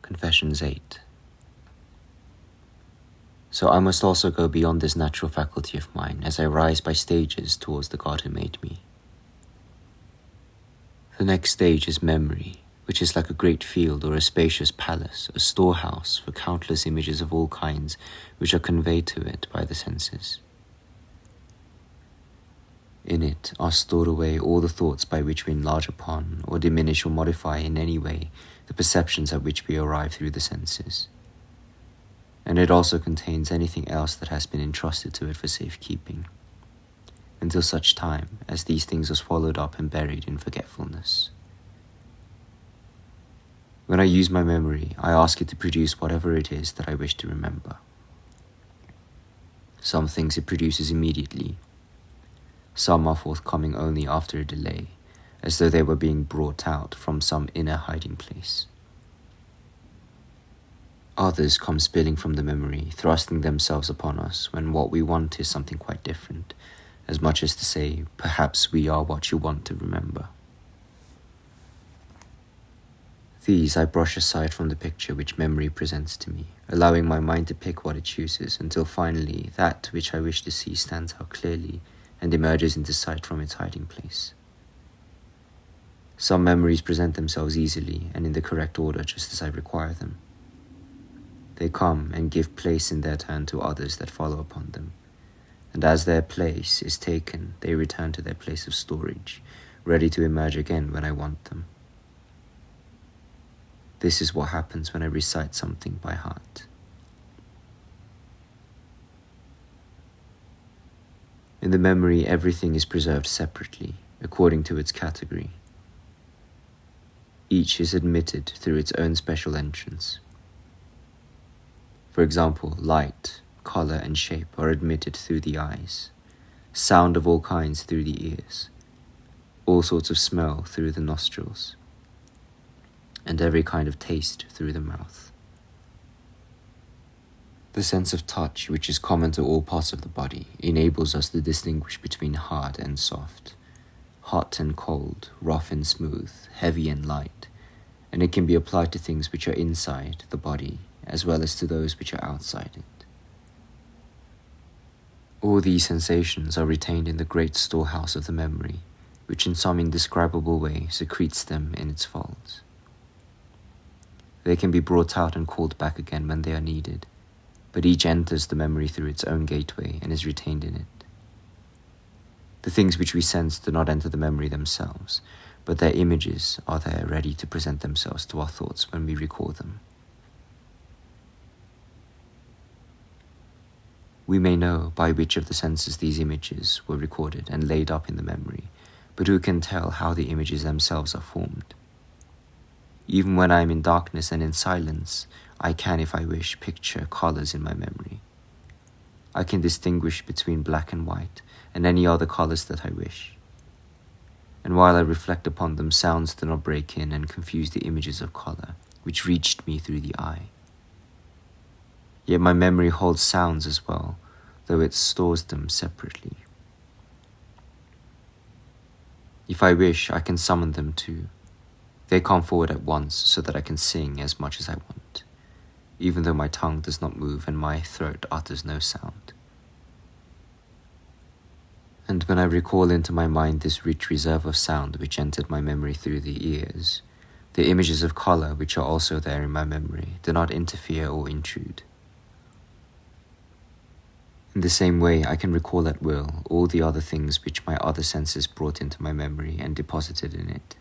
Confessions 8. So I must also go beyond this natural faculty of mine as I rise by stages towards the God who made me. The next stage is memory, which is like a great field or a spacious palace, a storehouse for countless images of all kinds which are conveyed to it by the senses. In it are stored away all the thoughts by which we enlarge upon or diminish or modify in any way the perceptions at which we arrive through the senses. And it also contains anything else that has been entrusted to it for safekeeping, until such time as these things are swallowed up and buried in forgetfulness. When I use my memory, I ask it to produce whatever it is that I wish to remember. Some things it produces immediately. Some are forthcoming only after a delay, as though they were being brought out from some inner hiding place. Others come spilling from the memory, thrusting themselves upon us when what we want is something quite different, as much as to say, perhaps we are what you want to remember. These I brush aside from the picture which memory presents to me, allowing my mind to pick what it chooses until finally that which I wish to see stands out clearly and emerges into sight from its hiding place. Some memories present themselves easily and in the correct order just as I require them. They come and give place in their turn to others that follow upon them, and as their place is taken, they return to their place of storage, ready to emerge again when I want them. This is what happens when I recite something by heart. In the memory, everything is preserved separately, according to its category. Each is admitted through its own special entrance. For example, light, color, and shape are admitted through the eyes, sound of all kinds through the ears, all sorts of smell through the nostrils, and every kind of taste through the mouth. The sense of touch, which is common to all parts of the body, enables us to distinguish between hard and soft, hot and cold, rough and smooth, heavy and light, and it can be applied to things which are inside the body as well as to those which are outside it. All these sensations are retained in the great storehouse of the memory, which in some indescribable way secretes them in its folds. They can be brought out and called back again when they are needed, but each enters the memory through its own gateway and is retained in it. The things which we sense do not enter the memory themselves, but their images are there ready to present themselves to our thoughts when we recall them. We may know by which of the senses these images were recorded and laid up in the memory, but who can tell how the images themselves are formed? Even when I am in darkness and in silence, I can, if I wish, picture colors in my memory. I can distinguish between black and white and any other colors that I wish. And while I reflect upon them, sounds do not break in and confuse the images of color, which reached me through the eye. Yet my memory holds sounds as well, though it stores them separately. If I wish, I can summon them too. They come forward at once so that I can sing as much as I want, even though my tongue does not move and my throat utters no sound. And when I recall into my mind this rich reserve of sound which entered my memory through the ears, the images of color which are also there in my memory do not interfere or intrude. In the same way, I can recall at will all the other things which my other senses brought into my memory and deposited in it.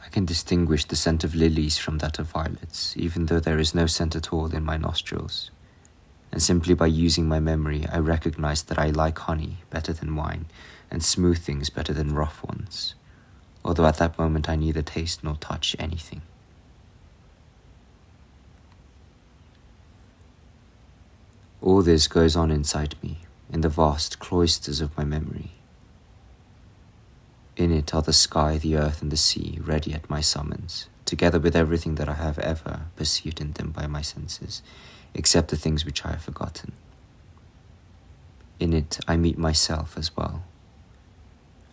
I can distinguish the scent of lilies from that of violets, even though there is no scent at all in my nostrils. And simply by using my memory, I recognize that I like honey better than wine, and smooth things better than rough ones, although at that moment I neither taste nor touch anything. All this goes on inside me, in the vast cloisters of my memory. In it are the sky, the earth, and the sea, ready at my summons, together with everything that I have ever perceived in them by my senses, except the things which I have forgotten. In it I meet myself as well.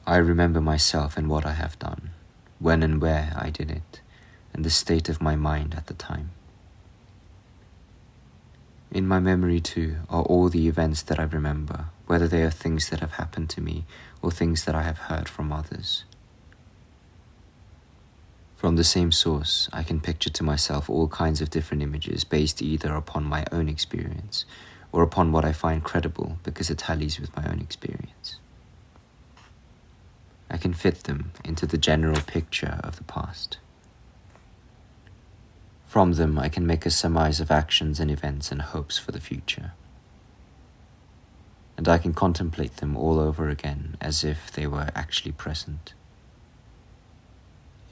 I remember myself and what I have done, when and where I did it, and the state of my mind at the time. In my memory too are all the events that I remember, whether they are things that have happened to me or things that I have heard from others. From the same source, I can picture to myself all kinds of different images based either upon my own experience or upon what I find credible because it tallies with my own experience. I can fit them into the general picture of the past. From them, I can make a surmise of actions and events and hopes for the future. And I can contemplate them all over again as if they were actually present.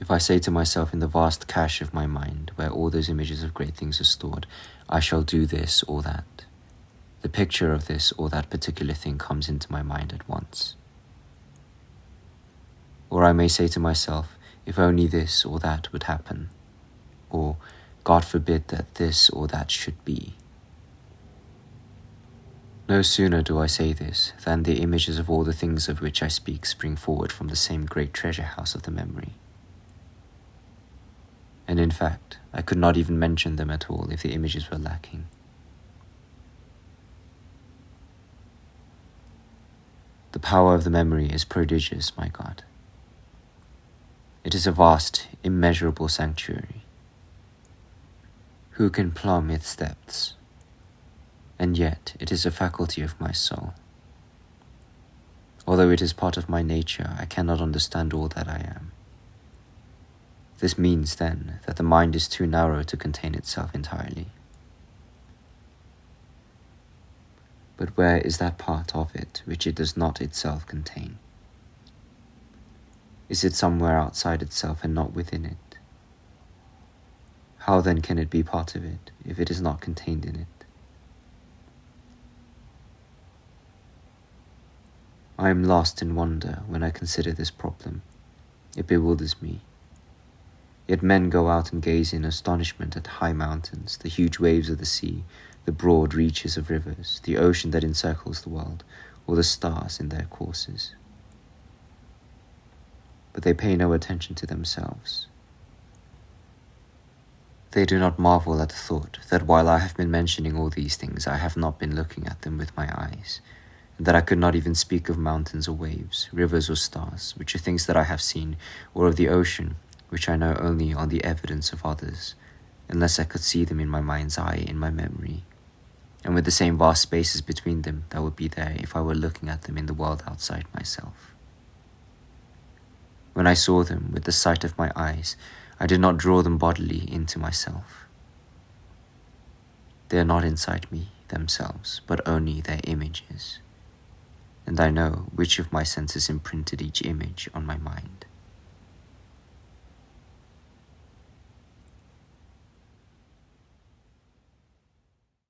If I say to myself in the vast cache of my mind, where all those images of great things are stored, I shall do this or that, the picture of this or that particular thing comes into my mind at once. Or I may say to myself, if only this or that would happen, or God forbid that this or that should be. No sooner do I say this than the images of all the things of which I speak spring forward from the same great treasure house of the memory. And in fact, I could not even mention them at all if the images were lacking. The power of the memory is prodigious, my God. It is a vast, immeasurable sanctuary. Who can plumb its depths? And yet it is a faculty of my soul. Although it is part of my nature, I cannot understand all that I am. This means, then, that the mind is too narrow to contain itself entirely. But where is that part of it which it does not itself contain? Is it somewhere outside itself and not within it? How then can it be part of it if it is not contained in it? I am lost in wonder when I consider this problem. It bewilders me. Yet men go out and gaze in astonishment at high mountains, the huge waves of the sea, the broad reaches of rivers, the ocean that encircles the world, or the stars in their courses. But they pay no attention to themselves. They do not marvel at the thought that while I have been mentioning all these things, I have not been looking at them with my eyes, and that I could not even speak of mountains or waves, rivers or stars, which are things that I have seen, or of the ocean, which I know only on the evidence of others, unless I could see them in my mind's eye, in my memory, and with the same vast spaces between them that would be there if I were looking at them in the world outside myself. When I saw them with the sight of my eyes, I did not draw them bodily into myself. They are not inside me themselves, but only their images, and I know which of my senses imprinted each image on my mind.